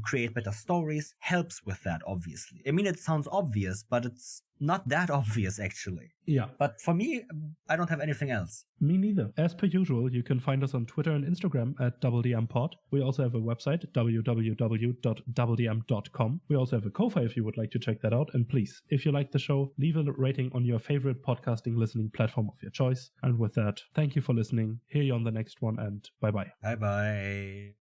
create better stories helps with that, obviously. I mean, it sounds obvious, but it's not that obvious, actually. Yeah. But for me, I don't have anything else. Me neither. As per usual, you can find us on Twitter and Instagram at DoubleDM We also have a website, www.doubledm.com. We also have a Ko-Fi if you would like to check that out. And please, if you like the show, leave a rating on your favorite podcasting listening platform of your choice. And with that, thank you for listening. Hear you on the next one, and bye-bye. Bye-bye.